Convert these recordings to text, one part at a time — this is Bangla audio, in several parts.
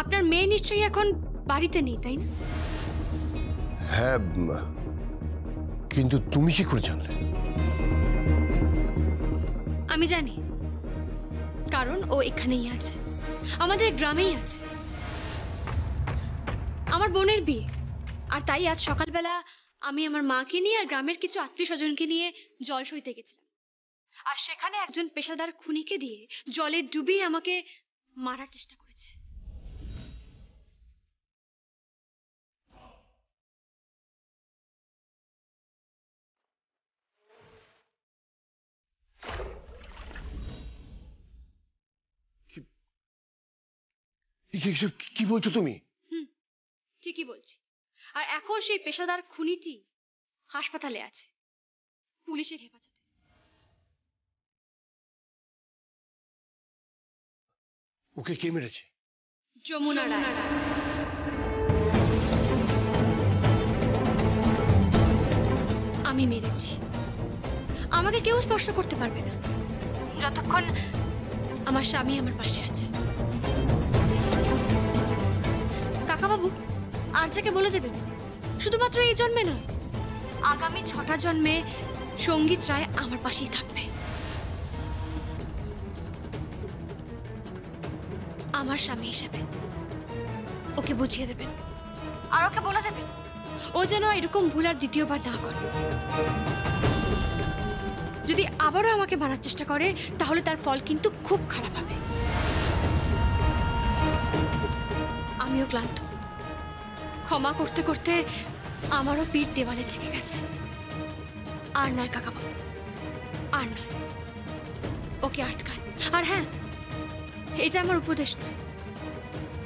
আপনার মেয়ে নিশ্চয়ই এখন বাড়িতে নেই, তাই না? হ্যাঁ, কিন্তু তুমি কি করে জানলে? আমি জানি, কারণ ও এখানেই আছে, আমাদের গ্রামেই আছে। আমার বোনের বিয়ে, আর তাই আজ সকালবেলা আমি আমার মাকে নিয়ে আর গ্রামের কিছু আত্মীয় স্বজনকে নিয়ে জল সইতে গেছিলাম। আর সেখানে একজন পেশাদার খুনিকে দিয়ে জলে ডুবিয়ে আমাকে মারার চেষ্টা করেছে। কি বলছো তুমি? ঠিকই বলছি। আর এখন সেই পেশাদার খুনিটি হাসপাতালে আছে, পুলিশের হেফাজতে। ওকে কে মেরেছে? যমুনা রায়। আমি মেরেছি। আমাকে কেউ স্পর্শ করতে পারবে না যতক্ষণ আমার স্বামী আমার পাশে আছে। কাকাবাবু, আর যাকে বলে দেবেন, শুধুমাত্র এই জন্মে নয়, আগামী 6টা জন্মে সঙ্গীত রায় আমার পাশেই থাকবে। আমার স্বামী হিসেবে ওকে বুঝিয়ে দেবেন, আর ওকে বলে দেবেন ও যেন এরকম ভুল আর দ্বিতীয়বার না করে। যদি আবারও আমাকে মারার চেষ্টা করে তাহলে তার ফল কিন্তু খুব খারাপ হবে। আমিও ক্লান্ত, ক্ষমা করতে করতে আমারও পিঠ দেওয়ালে ঠেকে গেছে। আর নয় কাকাবাবু, আর নয়, ওকে আটকান। আর হ্যাঁ, এটা আমার উপদেশ নয়,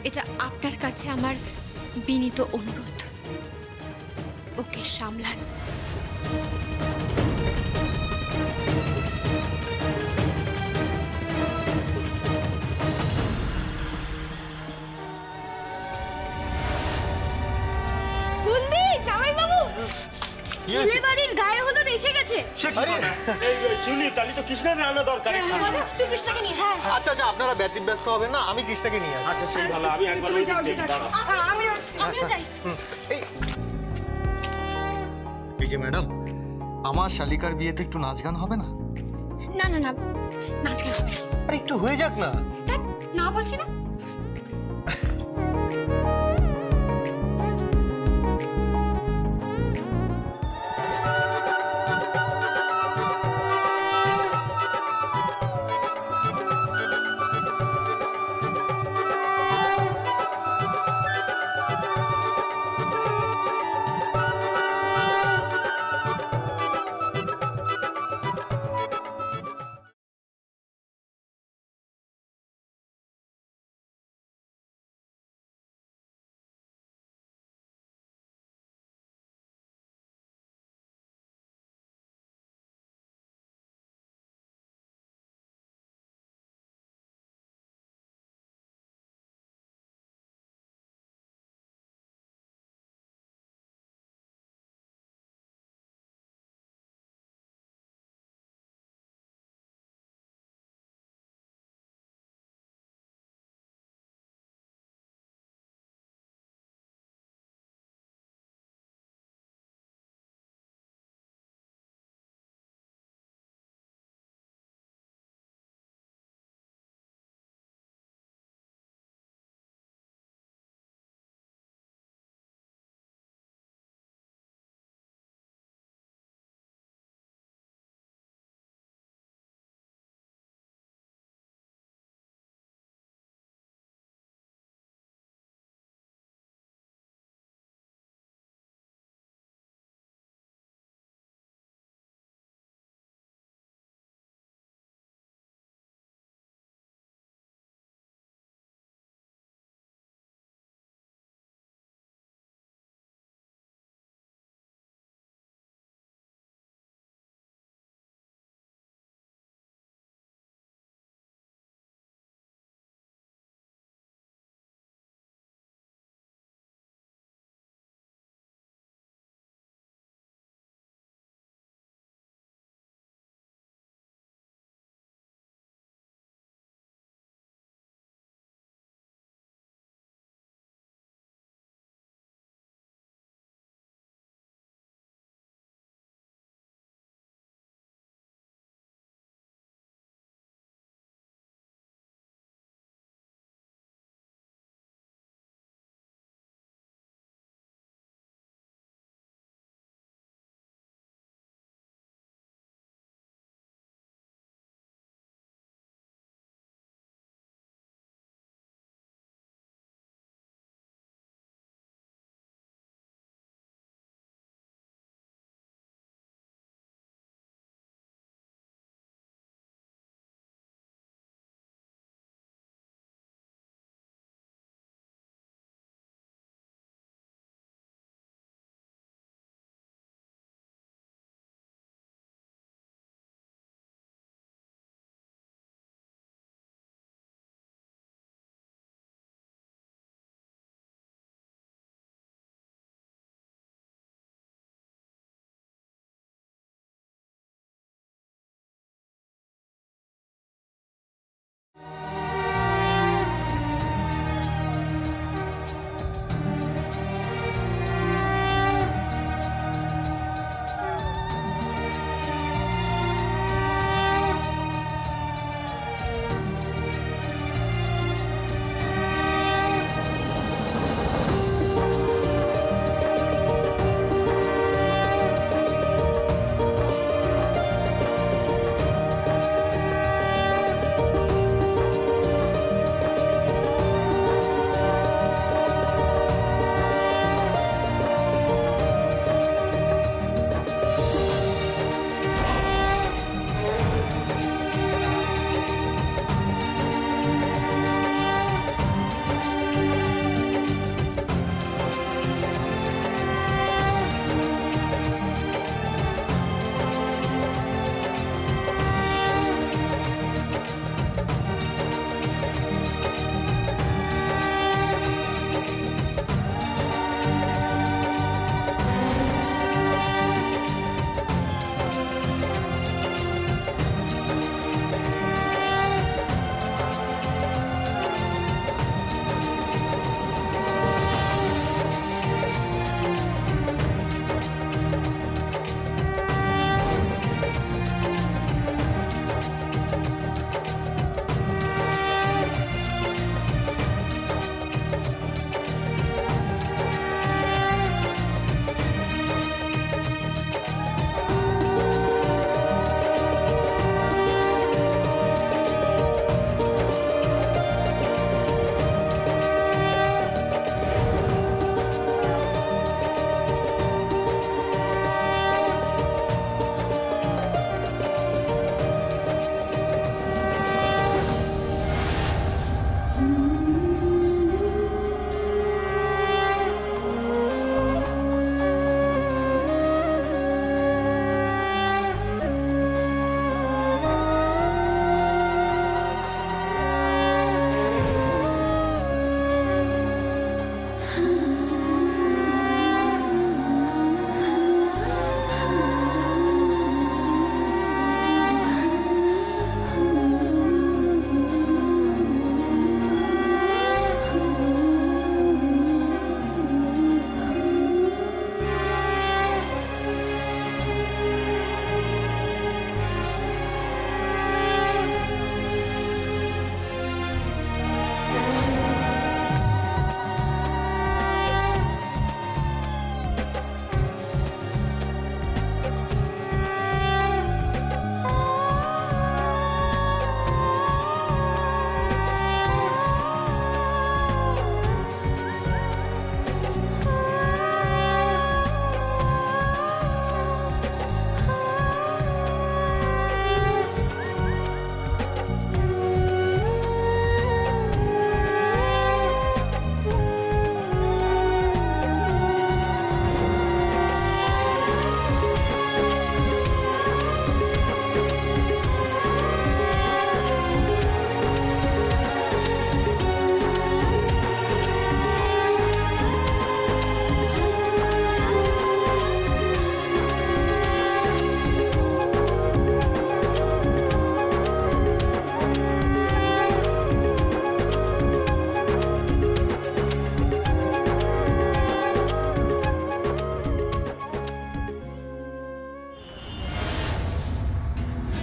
এটা আপনার কাছে আমার বিনীত অনুরোধ। ওকে সামলান। ছেলে বাড়ির গায়ে হলুদ এসে গেছে। শুনি তাহলে তো কৃষ্ণের রান্না দরকার। তুই কৃষ্ণাকে নিয়ে। হ্যাঁ আচ্ছা আচ্ছা, আপনারা ব্যস্ত হবেন না, আমি কৃষ্ণাকে নিয়ে আসছি। আচ্ছা সেই ভালো, আমি একবার ওই দিকে দাঁড়াও। আমিও যাই। এই যে ম্যাডাম, আমার শালিকার বিয়েতে একটু নাচ গান হবে না? না না না, নাচ গান হবে না। আরে একটু হয়ে যাক না। না বলছি না।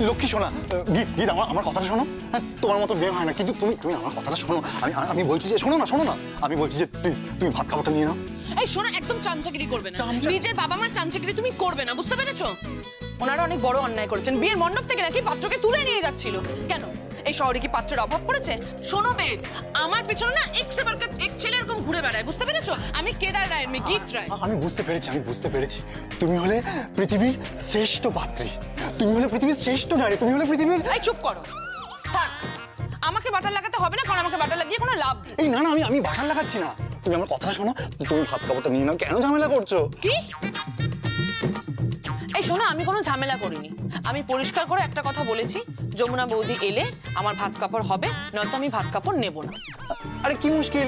লক্ষ্মী শোনা, গীত গীত আমার কথাটা শোনো। হ্যাঁ, তোমার মতো মেয়ে হয় না, কিন্তু তুমি তুমি আমার কথাটা শোনো। আমি বলছি যে শোনো না, আমি বলছি যে প্লিজ তুমি ভাত খাবারটা নিয়ে নাও। এই শোনো, একদম চামচাগিরি করবে না, নিজের বাবা মার চামচাগিরি তুমি করবে না, বুঝতে পেরেছো? ওনারা অনেক বড় অন্যায় করেছেন, বিয়ের মণ্ডপ থেকে নাকি পাত্রকে তুলে নিয়ে যাচ্ছিল। কেন এই শহরে কি পাত্রের অভাব পড়েছে? শোনো বেশ, আমার পিছনে না এক ছেলে এরকম ঘুরে বেড়ায়, বুঝতে পেরেছো? আমি কেদার রায়ের মেয়ে, গীত রায়। আমি বুঝতে পেরেছি তুমি হলে পৃথিবীর শ্রেষ্ঠ পাত্রী, তুমি হলে পৃথিবীর শ্রেষ্ঠ নারী, তুমি হলে পৃথিবীর। এই চুপ করো, থাক, আমাকে বাটার লাগাতে হবে না, কারণ আমাকে বাটার লাগিয়ে কোনো লাভ নেই। এই না না, আমি বাটার লাগাচ্ছি না, তুমি আমার কথা শোনো, তুমি ভাত খাবারটা নিয়ে নাও। কেন ঝামেলা করছো? কি? এই শোনো, আমি কোনো ঝামেলা করিনি, আমি পরিষ্কার করে একটা কথা বলেছি, যমুনা বৌদি এলে আমার ভাত কাপড় হবে, নয়তো আমি ভাত কাপড় নেব না। আরে কি মুশকিল,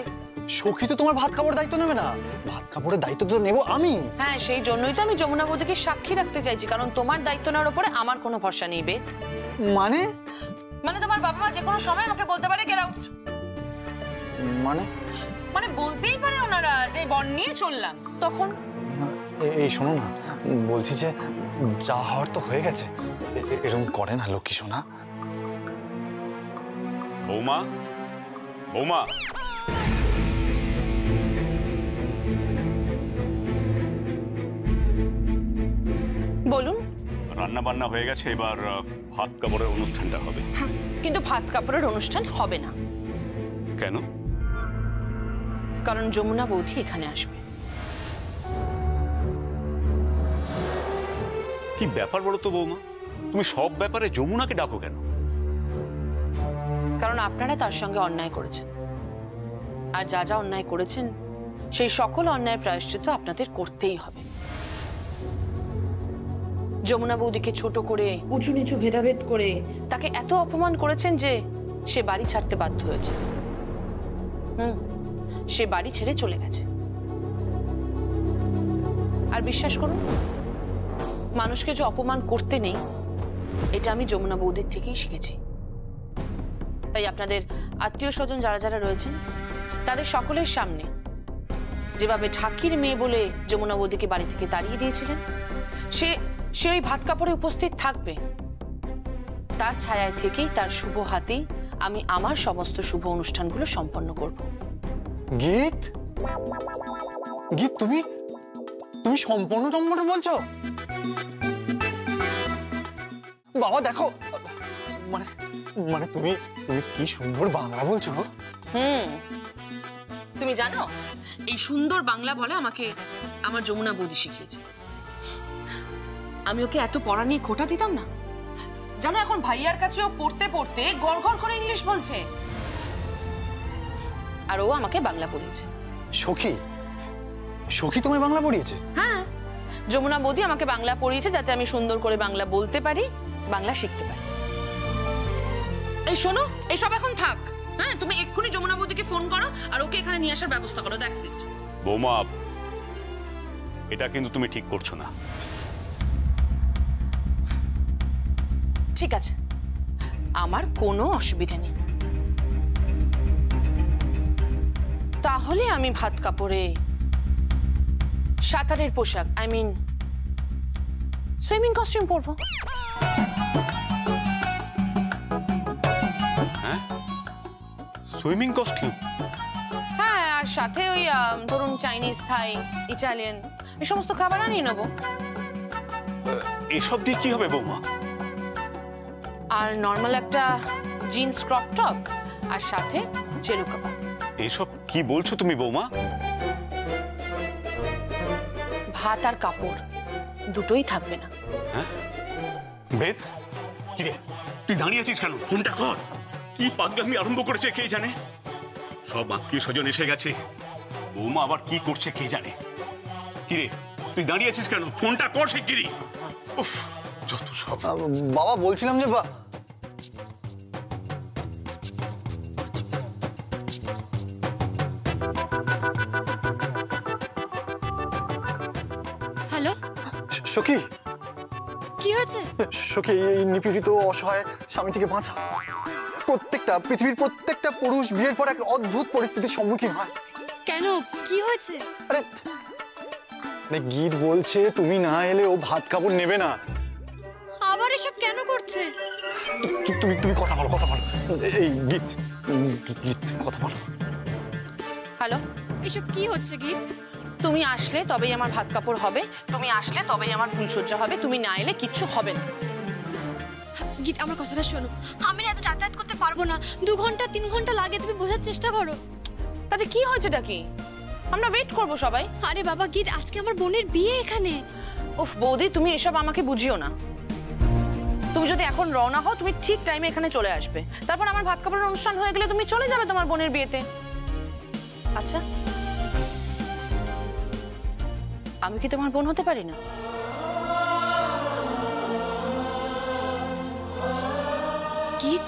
সখী তো তোমার ভাত খাবারের দায়িত্ব নেবে না, ভাত কাপড়ের দায়িত্ব তো নেব আমি। হ্যাঁ, সেই জন্যই তো আমি যমুনা বৌদিকে সাক্ষী রাখতে চাইছি, কারণ তোমার দায়িত্ব নেওয়ার উপরে আমার কোনো ভরসা নেই। বে মানে মানে তোমার বাবা মা যে কোনো সময় আমাকে বলতে পারে গেট আউট। মানে মানে বলতেই পারে ওনারা যে বন নিয়ে চললাম, তখন এই শোনো না, বলছি যে যা হওয়ার তো হয়ে গেছে, এরকম করে না লক্ষ্মী শোনা। বৌমা, বৌমা, বলুন। রান্না বান্না হয়ে গেছে, এবার ভাত কাপড়ের অনুষ্ঠানটা হবে। কিন্তু ভাত কাপড়ের অনুষ্ঠান হবে না। কেন? কারণ যমুনা বৌদি এখানে আসবে। কি ব্যাপার বলো তো বৌমা, তুমি সব ব্যাপারে যমুনাকে ডাকো কেন? কারণ আপনারা তার সঙ্গে অন্যায় করেছেন, আর যা যা অন্যায় করেছেন সেই সকল অন্যায়ের প্রায়শ্চিত্ত আপনাদের করতেই হবে। যমুনা বৌদিকে ছোট করে, উঁচু নিচু ভেদাভেদ করে তাকে এত অপমান করেছেন যে সে বাড়ি ছাড়তে বাধ্য হয়েছে। সে বাড়ি ছেড়ে চলে গেছে। আর বিশ্বাস করুন, মানুষকে যে অপমান করতে নেই, এটা আমি যমুনা বৌদির থেকেই শিখেছি। তাই আপনাদের আত্মীয় স্বজন যারা যারা রয়েছেন তাদের সকলের সামনে যেভাবে ঠাকির মেয়ে বলে যমুনা বৌদিকে বাড়ি থেকে তাড়িয়ে দিয়েছিলেন, সে ওই ভাত কাপড়ে উপস্থিত থাকবে। তার ছায়ায় থেকেই, তার শুভ হাতেই আমি আমার সমস্ত শুভ অনুষ্ঠানগুলো সম্পন্ন করব। গীত, গীত তুমি তুমি সম্পূর্ণ বলছো? বাবা দেখো, মানে মানে তুমি তুমি কি সুন্দর বাংলা বলছো। তুমি জানো, এই সুন্দর বাংলা বলে আমাকে আমার যমুনা বৌদি শিখিয়েছে। আমি ওকে এত পড়া নিয়ে খোটা দিতাম না, জানো এখন ভাইয়ার কাছেও পড়তে পড়তে গড়গড় করে ইংলিশ বলছে। আর ও আমাকে বাংলা পড়িয়েছে। সখী, সখী তোমায় বাংলা পড়িয়েছে? হ্যাঁ, যমুনা বৌদি আমাকে বাংলা পড়িয়েছে যাতে আমি সুন্দর করে বাংলা বলতে পারি, বাংলা শিখতে পারি। এই শোনো, এসব এখন থাক। হ্যাঁ, তুমি এক্ষুনি যমুনা বৌদিকে ফোন করো আর ওকে এখানে নিয়ে আসার ব্যবস্থা করো। That's it. বৌমা, এটা কিন্তু তুমি ঠিক করছো না। ঠিক আছে, আমার কোনো অসুবিধা নেই। তাহলে আমি ভাত কাপড়ে সাঁতারের পোশাক, আই মিন সুইমিং কস্টিউম পরবো। হ্যাঁ, সুইমিং কস্টিউম? হ্যাঁ, আর সাথে ওই ধরুন চাইনিজ, থাই, ইটালিয়ান এই সমস্ত খাবার আনিয়ে নেবো। এসব দিয়ে কি হবে বৌমা? আর নর্মাল একটা জিন্স ক্রপ টপ আর সাথে চেরু কাবাব। এসব কি বলছো তুমি বৌমা? ভাত আর কাপড় দুটোই থাকবে না। হ্যাঁ, বেদ, কি রে তুই দাঁড়িয়ে আছিস কেন? ফোনটা কর। কি পাগলামি আরম্ভ করেছে কে জানে। সব আত্মীয় স্বজন এসে গেছে, বৌমা আবার কি করছে কে জানে। কি রে তুই দাঁড়িয়ে আছিস কেন? ফোনটা কর শিগগিরই। উফ, যত সব। বাবা বলছিলাম যে হ্যালো, সখী, কি হয়েছে? সখী, এই নিপীড়িত অসহায় স্বামীটিকে বাঁচা। পৃথিবীর প্রত্যেকটা পুরুষ বিয়ের পর এক অদ্ভুত পরিস্থিতির সম্মুখীন হয়। কেন, কি হয়েছে? আরে গীত বলছে তুমি না এলে ও ভাত কাপড় নেবে না। আবার এসব কেন করছে? হচ্ছে? তুমি তুমি কথা বলো, কথা বলো। এই গীত, গীত কথা বলো। হ্যালো, এসব কি হচ্ছে গীত? তুমি আসলে তবেই আমার ভাত কাপড় হবে, তুমি আসলে তবেই আমার ফুলসজ্জা হবে, তুমি না এলে কিচ্ছু হবে না। গীত, আমার কথাটা শোনো, আমি না এত যাতায়াত করতে পারবো না। 2 ঘন্টা 3 ঘন্টা লাগে, তুমি বোঝার চেষ্টা করো। তাতে কি হয়েছেটা কি? আমরা ওয়েট করবো সবাই। আরে বাবা গীত, আজকে আমার বোনের বিয়ে এখানে। উফ বৌদি, তুমি এসব আমাকে বুঝিও না। তুমি যদি এখন রওনা হও, তুমি ঠিক টাইমে এখানে চলে আসবে, তারপর আমার ভাত কাপড়ের অনুষ্ঠান হয়ে গেলে তুমি চলে যাবে তোমার বোনের বিয়েতে। আচ্ছা, আমি কি তোমার বোন হতে পারি না? গীত,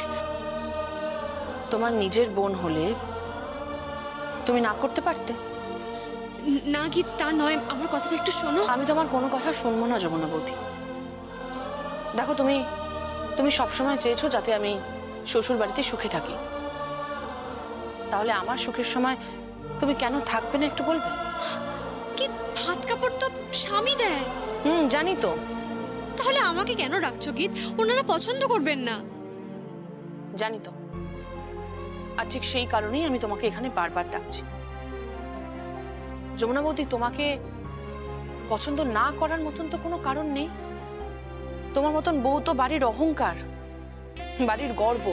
তোমার নিজের বোন হলে তুমি না করতে পারতে? না গীত, তা নয়, আমার কথাটা একটু শোনো। আমি তোমার কোনো কথা শুনবো না যমুনা বৌদি। দেখো, তুমি তুমি সবসময় চেয়েছো যাতে আমি শ্বশুর বাড়িতে সুখে থাকি, তাহলে আমার সুখের সময় তুমি কেন থাকবে না একটু বলবে? কি ভাত কাপড় তো স্বামী দেয়। জানি তো। তাহলে আমাকে কেন ডাকছো গীত? ওনারা পছন্দ করবেন না। জানি তো, আর ঠিক সেই কারণেই আমি তোমাকে এখানে বারবার ডাকছি। যমুনা বৌদি, তোমাকে পছন্দ না করার মতন তো কোনো কারণ নেই। তোমার মতন বউ তো বাড়ির অহংকার, বাড়ির গর্ব,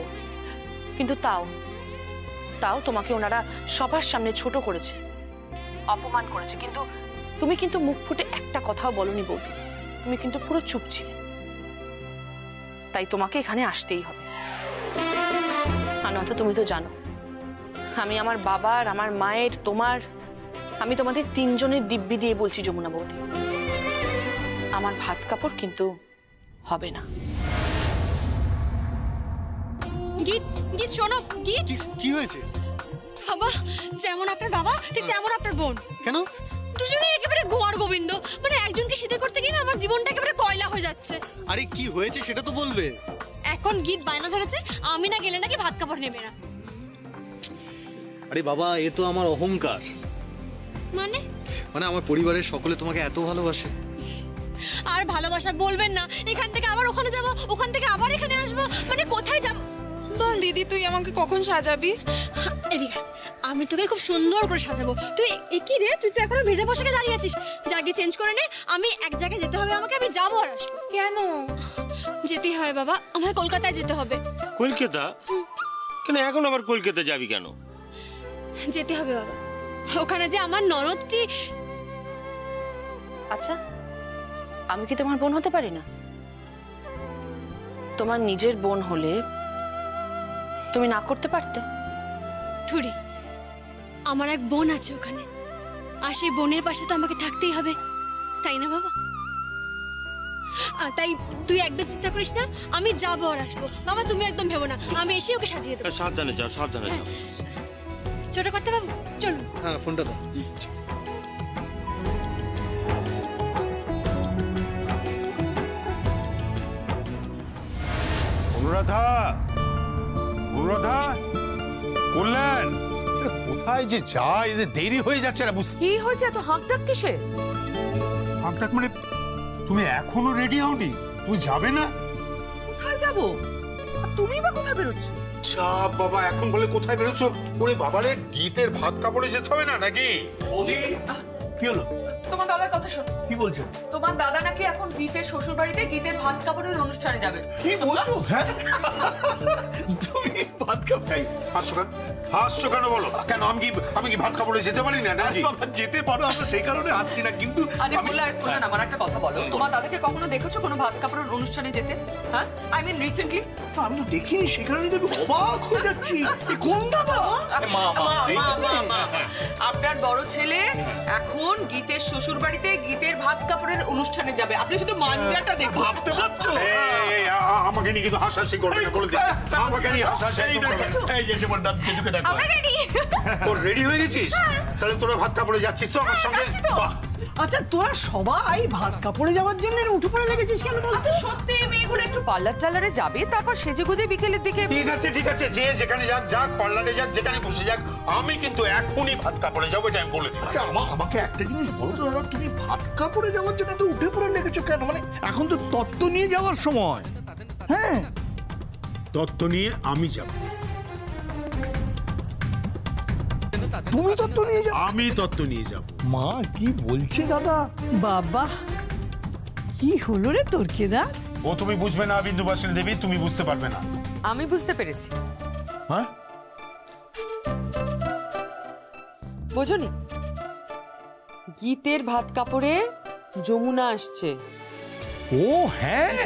কিন্তু তাও তোমাকে ওনারা সবার সামনে ছোট করেছে, অপমান করেছে, কিন্তু তুমি কিন্তু মুখ ফুটে একটা কথাও বলনি বৌদি। তুমি কিন্তু পুরো চুপ ছিলে। তাই তোমাকে এখানে আসতেই হবে। আর নয়তো তুমি তো জানো, আমি আমার বাবার, আমার মায়ের, আমি তোমাদের 3 জনের দিব্যি দিয়ে বলছি যমুনা বৌদি, আমার ভাত কাপড় কিন্তু হবে না। গীত, গীত শোনো গীত। কি হয়েছে? বাবা, যেমন আপনার বাবা ঠিক তেমন আপনার বোন। কেন? দুজনে একেবারে গোয়ার গোবিন্দ। মানে একজনকে সিধে করতে গিয়ে না আমার জীবনটা একেবারে কয়লা হয়ে যাচ্ছে। আরে কি হয়েছে সেটা তো বলবে। এখন গীত বায়না ধরেছে আমি না গেলে নাকি ভাত কাপড় নেবে না। আরে বাবা, এ তো আমার অহংকার। মানে আমার পরিবারের সকলে তোমাকে এত ভালোবাসে। আর ভালোবাসা বলবেন না। এখান থেকে আবার ওখানে যাব, ওখান থেকে আবার এখানে আসবো, মানে কোথায় যাব? বল দিদি, তুই আমাকে কখন সাজাবি? এদিকে, আমি তোকে খুব সুন্দর করে সাজাবো। তুই কি রে, তুই তো এখনো ভেজা পোশাকে দাঁড়িয়ে আছিস। জাগিয়ে চেঞ্জ করে নে, আমি এক জায়গায় যেতে হবে আমাকে, আমি যাবো আর আসবো। কেন যেতে হয় বাবা, আমায় কলকাতায় যেতে হবে। কলকাতা? কেন এখন আবার কলকাতা যাবি কেন? যেতে হবে বাবা, ওখানে যে আমার ননদটি। আচ্ছা, আমি কি তোমার বোন হতে পারি না? তোমার নিজের বোন হলে তুমি না করতে পারতে? থুরি, আমার এক বোন আছে ওখানে, আর সেই বোনের পাশে তো আমাকে থাকতেই হবে, তাই না বাবা? তাই তুই একদম চিন্তা করিস না, আমি যাবো আর আসবো। বাবা তুমি একদম ভেবো না, আমি এসে ওকে সাজিয়ে দেবো। সাবধানে যাও, সাবধানে যাও। ছোট করতে বাবু, চল। হ্যাঁ, ফোনটা দাও। অনুরাধা, অনুরাধা, কল্যাণ, কোথায় যে যায়, এদের দেরি হয়ে যাচ্ছে না বুঝতে। কি হয়েছে এত হাঁকটাক কিসে? হাঁকটাক মানে তুমি এখনো রেডি হওনি? তুমি যাবে না? কোথায় যাব? তুমি বা কোথায় বেরোচ্ছ? চাপ বাবা, এখন বলে কোথায় বেরোচ্ছ? ওরে বাবারে, গীতের ভাত কাপড়ে যেতে হবে না নাকি? কি হলো? তোমার দাদার কথা শোনো। কি বলছো? তোমার দাদা নাকি এখন গীতের শ্বশুর বাড়িতে গীতের ভাত কাপড়ের অনুষ্ঠানে যাবে। কি বলছো? হ্যাঁ, তুমি ভাত কাপড় হাসছো কেন বলো? কেন আমি কি ভাত কাপড়ে যেতে পারি না নাকি? যেতে পারো, আমরা সেই কারণে আসছি না, কিন্তু আরে বললেন আমার একটা কথা বলো, তোমার দাদাকে কখনো দেখেছো কোনো ভাত কাপড়ের অনুষ্ঠানে যেতে? হ্যাঁ, আই মিন রিসেন্টলি? আমি তো দেখিনি, সেই কারণে তো অবাক হয়ে যাচ্ছি। কোন দাদা? আপনার বড় ছেলে এখন গীতের শ্বশুর বাড়িতে গীতের ভাত কাপড়ের অনুষ্ঠানে যাবে। আপনি শুধু মানজাটা দেখুন। ভাবতে পারছো? আমাকে নিয়ে কিন্তু হাসাহাসি করবে না বলে দিচ্ছি। আমাকে নিয়ে হাসাহাসি এই যে বল দাম কেটে দেখো। আমরা রেডি। তোর রেডি হয়ে গেছিস? তাহলে তোরা ভাত কাপড়ে যাচ্ছিস তো আমার সঙ্গে? আচ্ছা, তোরা সবাই ভাত কাপড়ে যাওয়ার জন্য উঠে পড়ে লেগেছিস কেন বলতো? সত্যি মেয়েগুলো একটু পার্লার টার্লারে যাবে, তারপর সেজেগুজে বিকেলের দিকে। ঠিক আছে, যে যেখানে যাক, পার্লারে যাক, যেখানে খুশি যাক, আমি কিন্তু এখনই ভাত কাপড়ে যাবো, এটা আমি বলে দিচ্ছি। আচ্ছা, আমাকে একটা জিনিস বলো তো দাদা, তুমি ভাত কাপড়ে যাওয়ার জন্য তো উঠে পড়ে লেগেছো কেন? এখন তো তত্ত্ব নিয়ে যাওয়ার সময়। হ্যাঁ তত্ত্ব নিয়ে আমি যাব। তুমি তত্ত্ব নিয়ে যাও। আমি তত্ত্ব নিয়ে যাব। মা কি বলছে দাদা? বাবা কি হলো রে তোর কেদার? ও তুমি বুঝবে না বিন্দুবাসিনী দেবী, তুমি বুঝতে পারবে না। আমি বুঝতে পেরেছি। হ্যাঁ বোঝনি, গীতের ভাত কাপড়ে যমুনা আসছে। ও হ্যাঁ,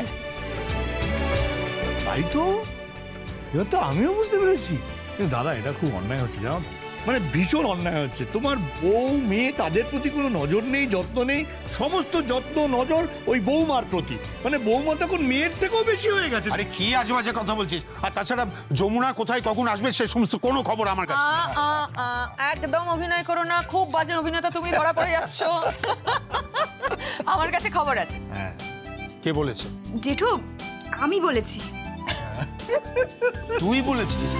তাই তো, এবার তো আমিও বুঝতে পেরেছি। কিন্তু দাদা এটা খুব অন্যায় হচ্ছে, জানো তো? মানে ভীষণ অন্যায় হচ্ছে। তোমার বউ মেয়ে তাদের প্রতি কোনো নজর নেই, যত্ন নেই, সমস্ত যত্ন নজর ওই বৌমার প্রতি। মানে বৌমা তখন মেয়ের থেকেও বেশি হয়ে গেছে। আরে কি আজে বাজে কথা বলছিস? আর তাছাড়া যমুনা কোথায় কখন আসবে সে সমস্ত কোনো খবর আমার কাছে নেই। একদম অভিনয় করো না, খুব বাজে অভিনেতা তুমি, ধরা পড়ে যাচ্ছ। আমার কাছে খবর আছে। কে বলেছে? জেঠু আমি বলেছি। তুই বলেছিস?